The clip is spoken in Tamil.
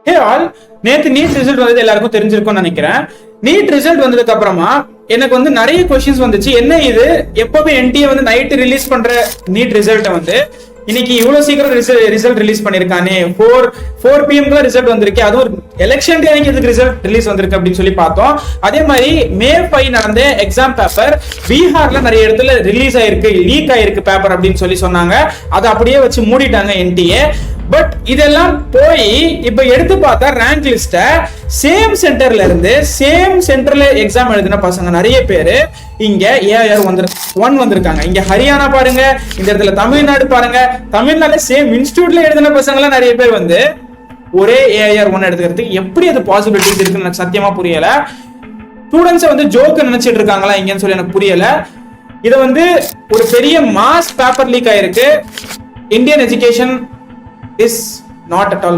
ஹே ஆல், நேத்து நீட் ரிசல்ட் வந்தது எல்லாருக்கும் தெரிஞ்சிருக்கும்னு நினைக்கிறேன். நீட் ரிசல்ட் வந்ததுக்கு அப்புறமா எனக்கு வந்து நிறைய கொஸ்டின்ஸ் வந்துச்சு. என்ன இது, எப்பவுமே என்டிஏ வந்து நைட்டு ரிலீஸ் பண்ற நீட் ரிசல்ட்டை வந்து இன்னைக்கு இவ்வளவு சீக்கிரம் ரிசல்ட் ரிலீஸ் பண்ணிருக்கானே, 4 PM தான் ரிசல்ட் வந்திருக்கு, அதுவும் எலெக்ஷன் டே எதுக்கு ரிசல்ட் ரிலீஸ் வந்திருக்கு அப்படின்னு சொல்லி பார்த்தோம். அதே மாதிரி May 5 நடந்த எக்ஸாம் பேப்பர் பீகார்ல நிறைய இடத்துல ரிலீஸ் ஆயிருக்கு, லீக் ஆயிருக்கு பேப்பர் அப்படின்னு சொல்லி சொன்னாங்க. அதை அப்படியே வச்சு மூடிட்டாங்க என்டிஏ. பட் இதெல்லாம் போய் இப்ப எடுத்து பார்த்தா ரேங்க் லிஸ்ட சேம் சென்டர்ல இருந்து சேம் சென்டர்ல எக்ஸாம் எழுதின பசங்க நிறைய பேரு இங்க AIR 1 வந்திருக்காங்க. இங்க ஹரியானா பாருங்க, இந்த இடத்துல தமிழ்நாடு பாருங்க, தமிழ்நாடு சேம் இன்ஸ்டிடியூட்ல எழுதின பசங்க எல்லாம் நிறைய பேர் வந்து ஒரே AIR 1 எடுத்துக்கிறதுக்கு எப்படி அது பாசிபிலிட்டிஸ் இருக்குன்னு எனக்கு சத்தியமா புரியல. ஸ்டூடெண்ட்ஸ் வந்து ஜோக்கு நினைச்சிட்டு இருக்காங்களா இங்கன்னு சொல்லி எனக்கு புரியல. இது வந்து ஒரு பெரிய மாஸ் பேப்பர் லீக் ஆயிருக்கு. Indian education is not at all